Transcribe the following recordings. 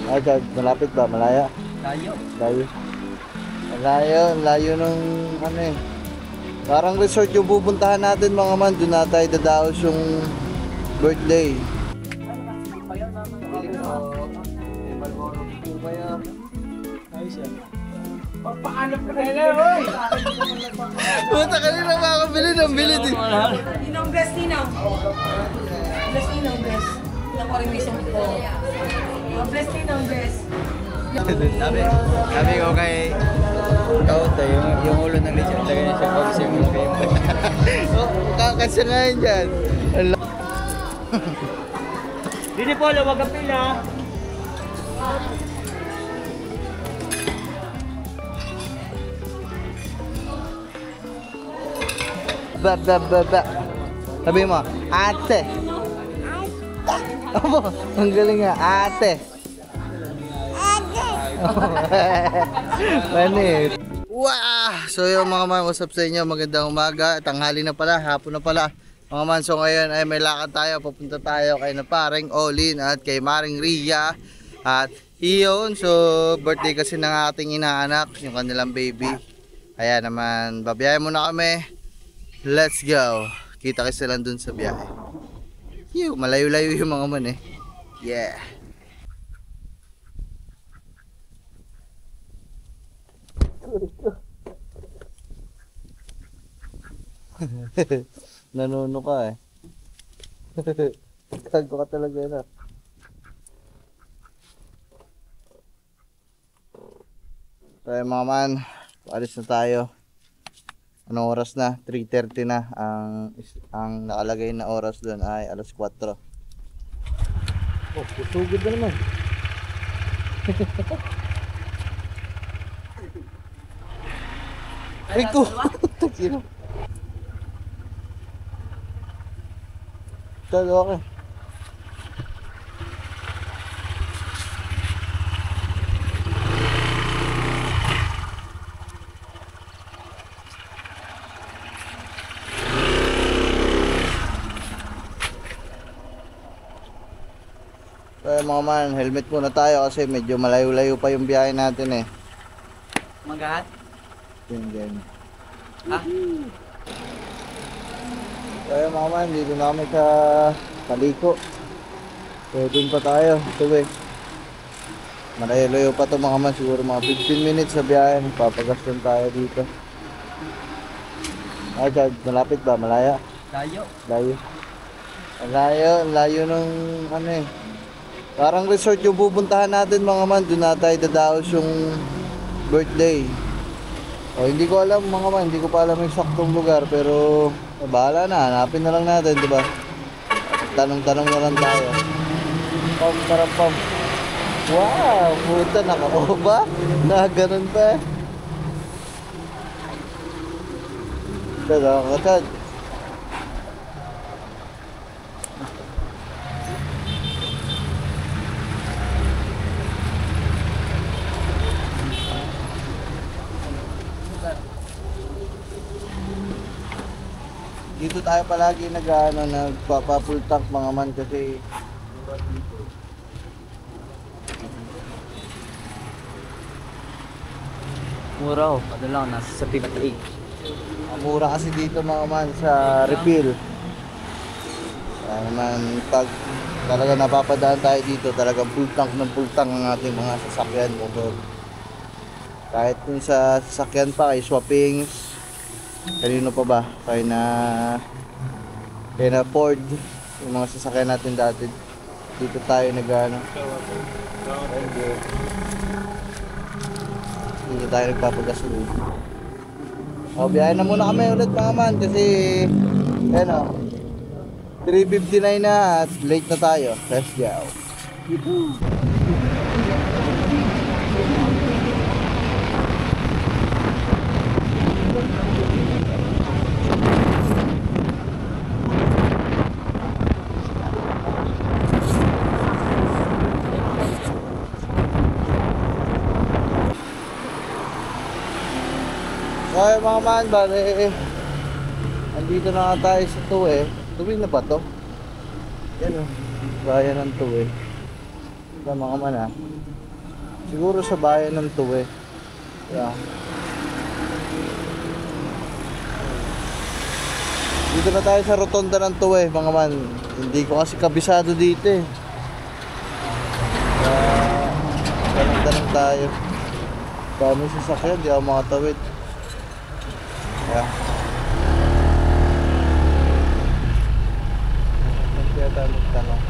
Ay, Chad, malapit ba? Malaya? Layo. Layo. Layo, layo ng ano eh. Parang resort yung pupuntahan natin mga man. Doon na tayo dadaos yung birthday. Papaanap ka na lang, oy! Puta kanina makakabili ng bilit eh. Ninong best, Ninong. Best, Ninong best. Ilang ko rin may sumit ko. Best, Ninong best. Sabi ko kay Kauta, yung ulo ng lechon, lagay niya siya pag siya mga kayo. Kakasya nga yun dyan. Dini po, wag ang pila. Ba. Sabi mo, ate. Abo, ang galing nga, ate. Manit. Wow! So yung mga man, what's up sa inyo? Magandang umaga, tanghali na pala, hapon na pala. Mga man, so ngayon ay may lakad tayo, papunta tayo kay na paring Olin at kay Maring Ria. At iyon, so birthday kasi ng ating inaanak, yung kanilang baby. Kaya naman, babiyahe muna kami. Let's go. Kita kasi lang dun sa biyahe. Malayo-layo yung mga man eh. Yeah. Nanuno ka eh. Kago ka talaga na. So mga man, alis na tayo. Anong oras na? 3:30 na. Ang nakalagay na oras doon ay alas 4. Oh, kusugod na naman. Rico! Sino? Talo ako. So mga man, helmet muna tayo kasi medyo malayo-layo pa yung biyahe natin eh. Magahat? Yan. Ha? So mga man, dito na kami sa Paliko. So dun pa tayo, tuwing. Malayo-layo pa to mga man, siguro mga 15 minutes sa biyahe. Papagaston tayo dito. Ay, Chad, malapit ba? Malaya? Layo. Layo. Layo ng ano eh. Parang resort yung pupuntahan natin mga man. Doon na tayo dadaos yung birthday. O hindi ko alam mga man. Hindi ko pa alam yung saktong lugar. Pero bahala na. Hanapin na lang natin, diba? Tanong-tanong na lang tayo. Pam. Wow! Puta, nakako ba? Ganun pa eh. Chad. Dito tayo palagi nagpapa-full tank mga man kasi Mura oh, ano lang, nasa 58. ang mura kasi dito mga man sa refill. Kaya naman pag talaga napapadaan tayo dito, talagang full tank ang ating mga sasakyan motor. Kahit kung sa sasakyan pa kay swappings, kanino pa ba? Kaya na Ford, yung mga sasakyan natin dati. Dito tayo nag-ano. Dito tayo nagpapagasolin. O, biyahe na muna kami ulit mga man kasi ano, 3:59 na at late na tayo. Let's go. Okay mga man, bale andito na tayo sa Tuwe. Tuwe na ba to? Yan o, bayan ng Tuwe. Ito mga man ha. Siguro sa bayan ng Tuwe. Yeah. Dito na tayo sa rotonda ng Tuwe, mga man. Hindi ko kasi kabisado dito eh. Tanong tayo. Dami sasakyan, di ako makatawid. Yeah. Kaya tayo magtanong.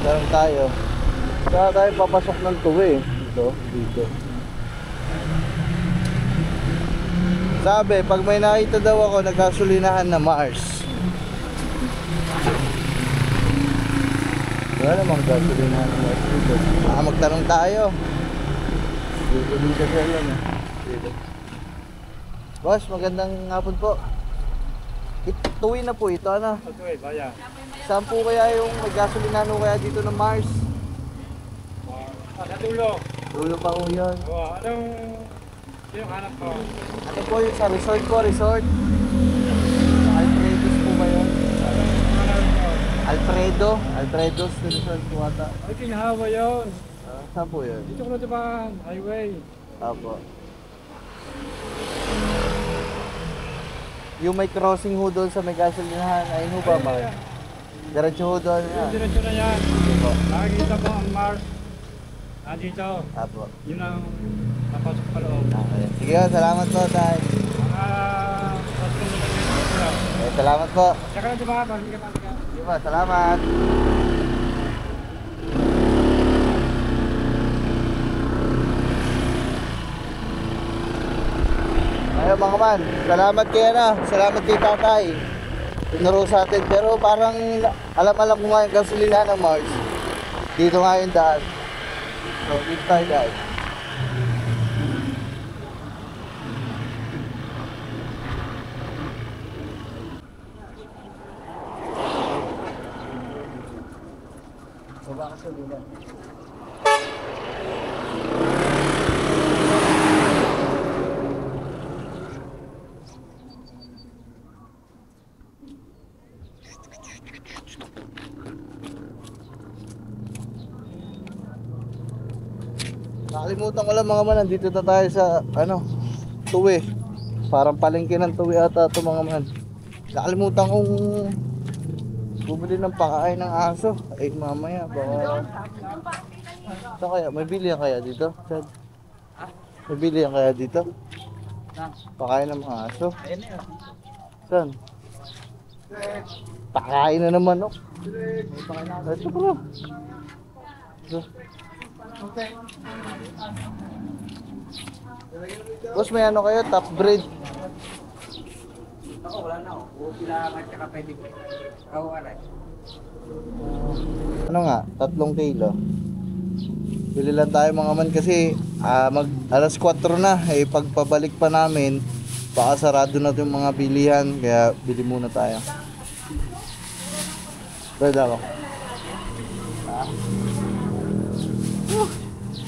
Saan tayo? Saan tayo papasok ng Tuwe? Dito. Sabi, pag may nakita daw ako, nagkasulinahan na Mars. Wala namang gasolinahan na Mars dito. Magtanong tayo. Dito siya lang eh. Dito. Boss, magandang hapon po. Tuwi na po ito, ano? Tuwi, bayan. Saan po kaya yung may gasolinahan kaya dito ng Mars? Dulo. Dulo pa po yun. Anong yung hanap ko? Ano po yung sa resort ko? Resort? Alfredo's po ba yun? Alfredo's resort po ata. Ay, kinahawa yun. Saan po yun? Dito ko na diba? Highway. Apo. Yung may crossing ho doon sa may gasolinahan, ayun ho ba ba? Diretso ho doon. Yung diretso na yan. Apo. Nakikita mo ang Mars. Nandito. Apo. Yun ang napasok pa loob. Okay. Sige ho, salamat po tayo. Salamat po. Tsaka na diba? Hindi ka pa. Sige po, salamat. Ayun mga man, salamat kay salamat kay tatay. Tinuro sa atin, pero parang alam-alam ko nga yung gasolinahan ng Mars. Dito nga yung daan. So, dito tayo guys. Baba ka sa dulan. Nakalimutan ko lang mga man, nandito na tayo sa Tuwe. Parang palengke ng Tuwe ata ito mga man. Nakalimutan kong bumili ng pakain ng aso. Ay mamaya baka saan kaya? May bilihan kaya dito? Chad? May bilihan kaya dito? Pakain ng mga aso? Saan? Pakain na naman oh. Ito pala. Ito. Boss, may ano kayo? Top breed? Ako, wala na ako. Pila ka tsaka pwede ko. Ako, aray. Ano nga? 3 kilo. Bili lang tayo mga man kasi alas 4 na. Eh pagpabalik pa namin, baka sarado na yung mga bilihan. Kaya bili muna tayo. Pwede ako.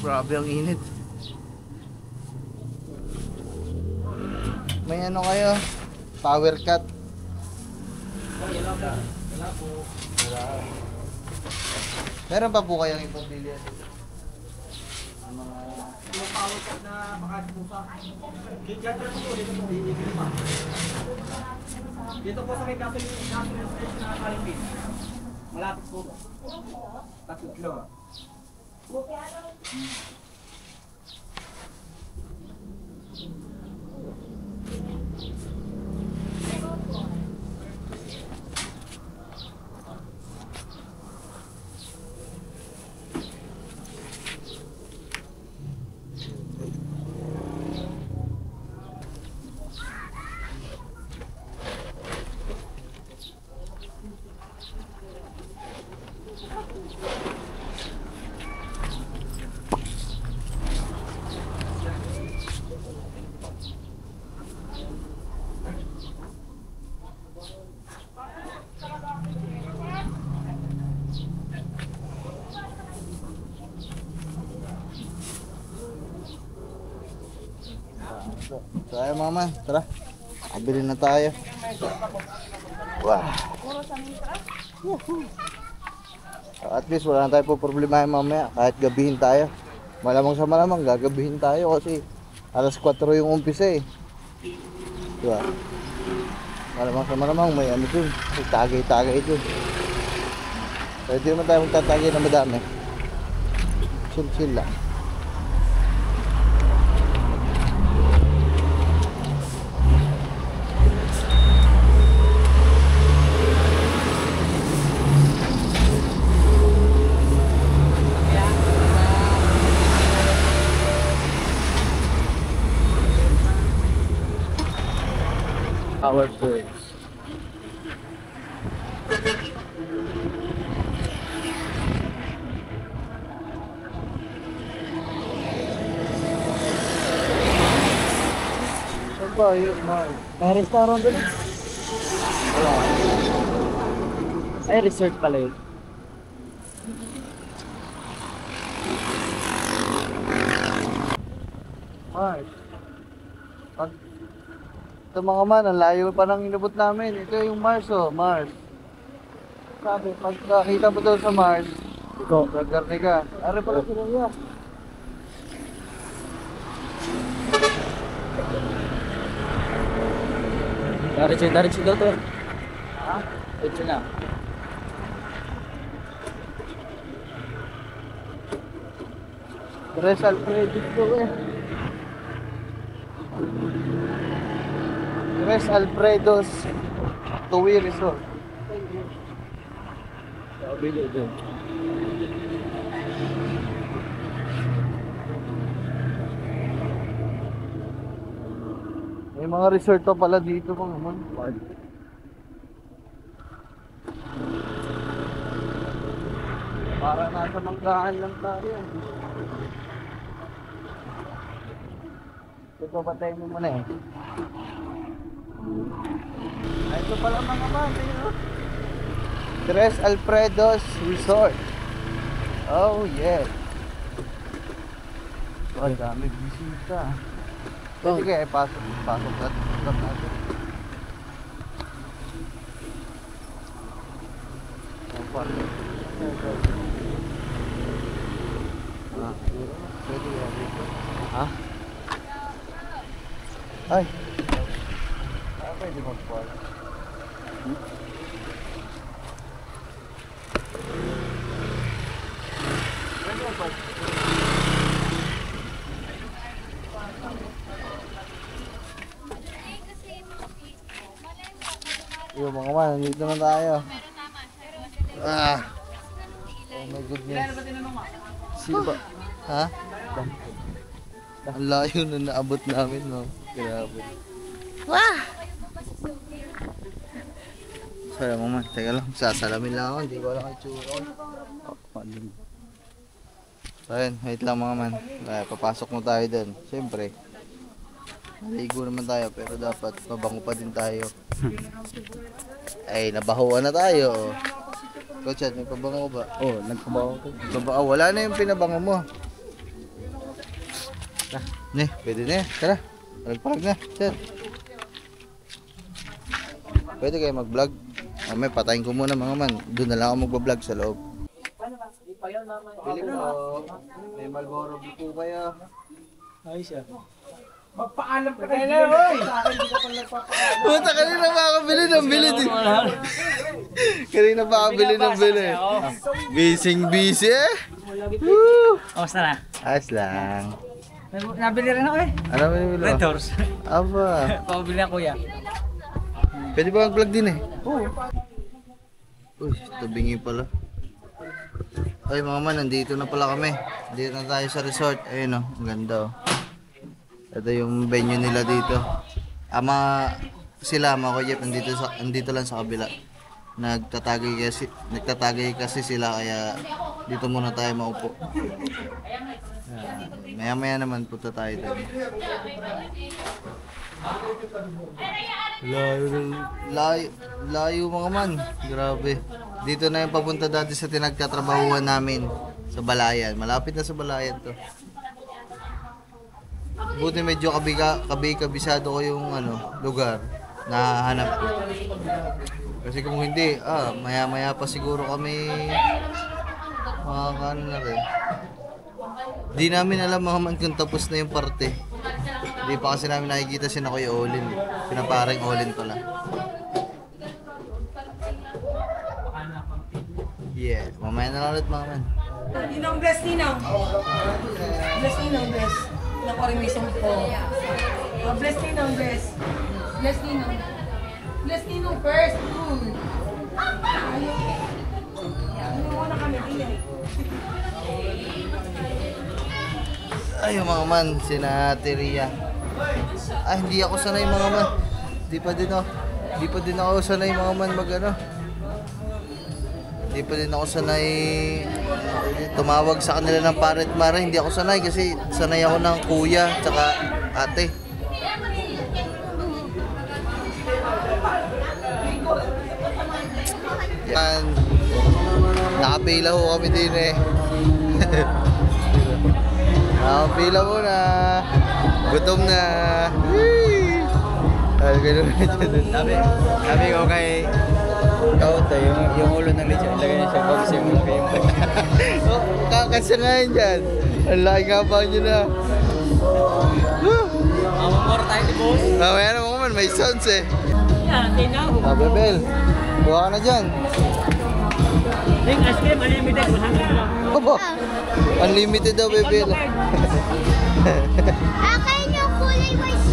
Grabe ang init. May ano kayo? Power cut. Meron pa po kayong ipabili dito? Yung power cut na makasipusa. Dito po sa may gasoline station na Palengke. Malapit po. 3 kilo. So ayun mga man, tara. Kabili na tayo. Wow. So, at least wala na tayo po problema mamaya kahit gabihin tayo. Malamang sa malamang gagabihin tayo kasi alas 4 yung umpisa eh. Diba? Malamang sa malamang may ano dun, may tagay-tagay dun. So hindi naman tayo magtatagay na madami. Chill-chill lang. Our birds. Saan ba yun, Mark? May restaurant doon. Wala. Ay, resort pala yun. Mark. Pag... Ito mga man, ang layo pa nang inabot namin. Ito yung Mars, oh. Mars. Sabi, pagkakita mo daw sa Mars, Iko. gagarni ka. Ari pala sila yan. Diretso daw to. Ha? Diretso na. Tres Alfredos ko eh. Tres Alfredos Tuwi Resort. Sabi doon. May mga resort pa pala dito mga man. Para nasa manggaan lang tayo. Ito patay mo muna eh. Ay, ito pala mga man. Tres Alfredos Resort. Oh yeah. Oh, ang dami bisita. Sige, pasok natin. Pwede yan dito. Ha? Ay! Pwede magpuan. Yung mga man, nandito na tayo. Ah! Oh my goodness. Sino ba? Ha? Ang layo na naabot namin, no? Grabe. Wah! Sorry mga man, teka lang. Sasalamin lang ako, hindi ko alam ang itsura ko. So ayun, wait lang mga man. Papasok mo tayo dun. Siyempre, naligo naman tayo pero dapat mabango pa din tayo. Ay, nabahuan na tayo. Coach, may pabango ba? Oh, nagpabaho ko. Wala na yung pinabango mo. Ne, pwede na. Tara. Parag na. Sir. Pwede kayo mag-vlog. May patayin ko muna mga man. Doon na lang ako mag-vlog sa loob. Bili mo. May Marlboro po kayo. Ayos siya. Magpaalam ka na, hoy! Puta, kanina pa ako bili ng bili. Kanina pa ako bili ng bili. Busy eh. Woo! Kamusta na? Ayos lang. Nabili rin ako eh. Ano ba yung bili Red mo? Doors. Aba. Pabili na kuya. Pwede ba mag-vlog din eh? Oo. Uy, tabingi pala. Ay mga man, nandito na pala kami. Dito na tayo sa resort. Ayun oh, ang ganda oh. Ito yung venue nila dito. Sila mga Kuya Jeff, nandito lang sa kabila. Nagtatagay kasi sila kaya dito muna tayo maupo. Maya-maya naman punta tayo doon. Layo mga man. Grabe. Dito na yung papunta dati sa tinagtatrabahuan namin sa Balayan. Malapit na sa Balayan to. Buti medyo kabisado ko yung ano, lugar na hanap ko. Kasi kung hindi, maya-maya pa siguro kami makakaano na rin. Di namin alam mga man kung tapos na yung parte. Hindi pa kasi namin nakikita si Kuya Olin. Pinaparing Olin pala. Yeah, mamaya na lang ulit mga man. Ninong, bless Ninong. Bless Ninong, bless. Ilang ko rin may isang po. Bless Ninong, bless. Bless Ninong. Bless Ninong first. Ano muna kami, Ninong. Ay, mga man, sina Teria. Hindi ako sanay mga man. Di pa din ako sanay mga man mag-ano. Di pa din ako sanay tumawag sa kanila ng pare at mare. Hindi ako sanay kasi sanay ako ng kuya tsaka ate. Yan. Nakapila ho kami din eh. Nakapila muna. Gutom na. Sabi ko kay Kauta, yung ulo ng lechon, lagay niya siya pag siya malaki yung Kakasya nga yun dyan. Ang laki nga pa nyo na. Mamamora tayo ni boss. Mamaya naman man, may sounds eh. Yan, tinaw. Bebel, buha ka na dyan. Yung ice cream, unlimited, 100 lang. Opo, unlimited daw Bebel. Akin yung kulay white.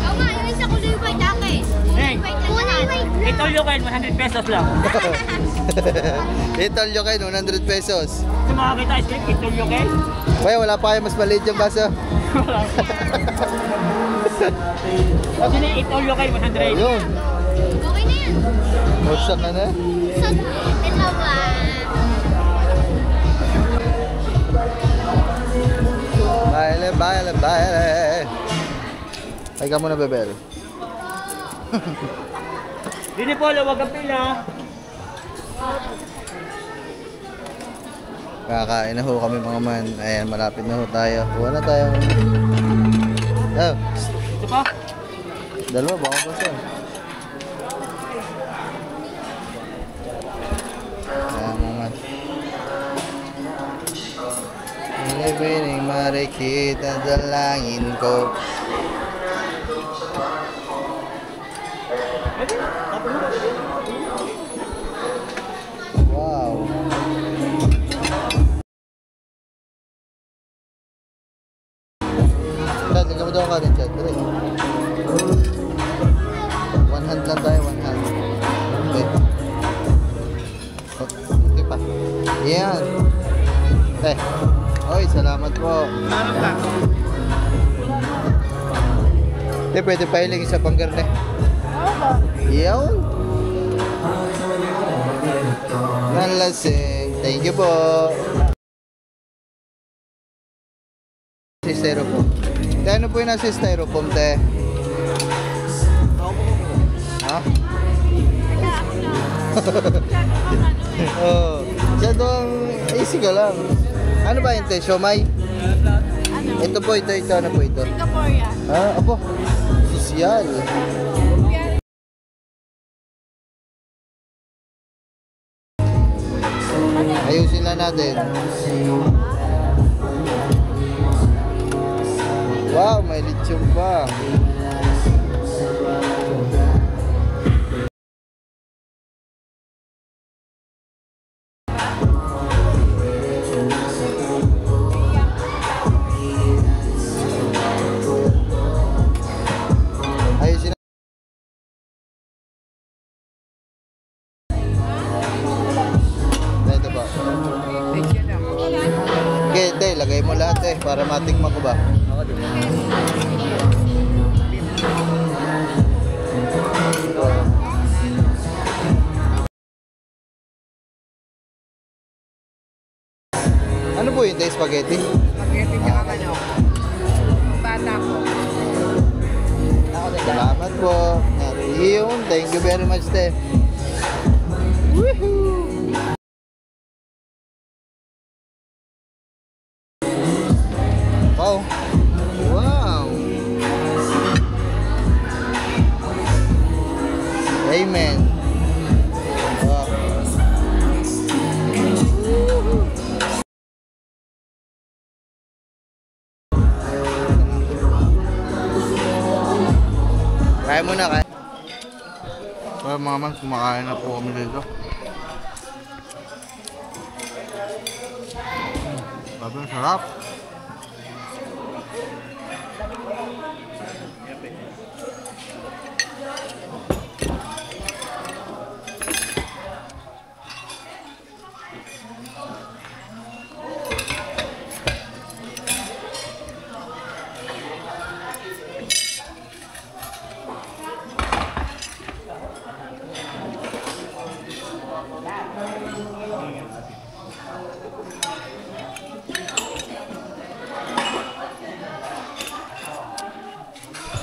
Oo nga, yung isa kulay white akin. Hey, Kulay white lang. ito yung kain, 100 pesos lang. Ito yung kayo, 100 pesos. Kung makakita ice cream, ito yung kain. Kaya wala pa kayo mas maliit yung baso. Kasi na ito yung kain, 100. Ayun, Okay na yan. wasak ka na. So, ito ba? Baile. Ay ka muna Bebel. Dini po, wag ang pila. Kakain na ho kami mga man. Ayan, malapit na ho tayo. Huwag na tayo. Oh, Ito pa? dalawa, baka pa siya. Ayan mga man. Inibining marikita dalangin ko. Wow. Chad, ikaw mo daw ka rin, Chad. Dali. One hand lang tayo, one hand. Okay. Okay pa. Yan. Oy, salamat po. Sarap lang. Hindi, pwede pa hiling isa pang garne. Yawn. Nalasing. Thank you po. Si styrofoam. Te, ano po yung nasa styrofoam, te? Ha? Oh, siya doon, easy ka lang. Ano ba yun, te? Siomay? Ito po, ito. Ano po ito? Singapore yan. Apo. Sosyal. Ayusin lang natin. Wow, may lechon pa. Ayusin na. Ito ba? Okay, te, lagay mo lahat eh, para matikman ko ba? Ano po yun, te? Spaghetti? Spaghetti tsaka manok. Bata ko. Salamat po. Yun, thank you very much, te. Woohoo! Wow. Kaya muna, kaya. So mga man, kumakain na po kami dito. Sabi, sarap.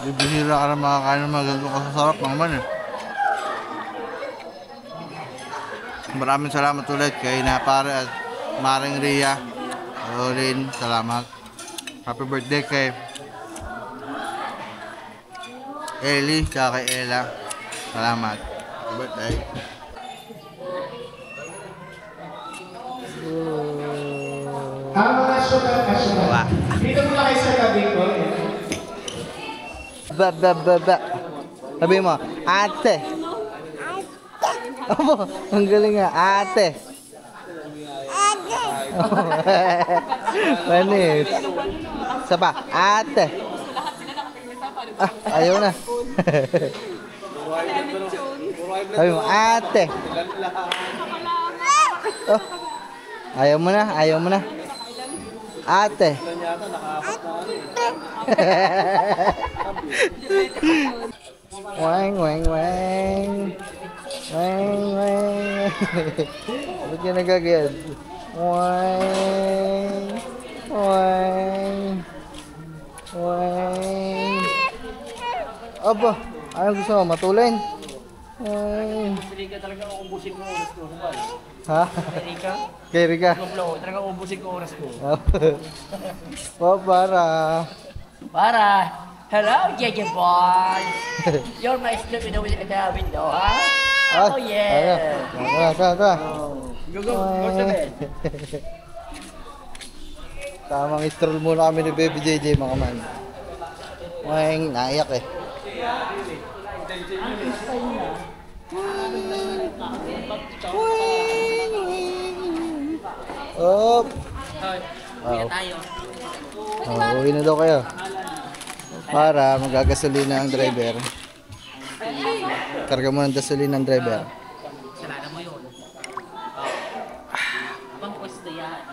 Bibihira ka na makakain ng mga ganito kasasarap mga man eh. Maraming salamat ulit kay Napare at Maring Ria. Olin, salamat. Happy birthday kay Ellie at kay Ella. Salamat. Happy birthday. Mga sugat. Dito muna kayo sa tabi ko. Ba. Sabi mo, ate. Abo, ang galing nga, ate. Manis. Isa pa, ate. Ayaw na. Sabi mo, ate. Oh, ayaw mo na. Ate. Wang. Ba't ka nagagad? Wang. Aba, anong gusto mo? Matulin? Wang. Pili ka talaga ubusin mo oras ko. Ha? Erika? Kay Rika? Blow, talaga ubusin ko oras ko. Para. Hello, JJ boy. You're my slip in the window, huh? Oh yeah. Tara. Go to bed. Tamang stroll muna kami ni Baby JJ mga man. Wang, naiyak eh. Op. Tayo. Uwi na daw kayo. Para magagasolina ang driver. Karga mo ng gasolina ang driver. Sarada mo yun. Abang pwesto yan.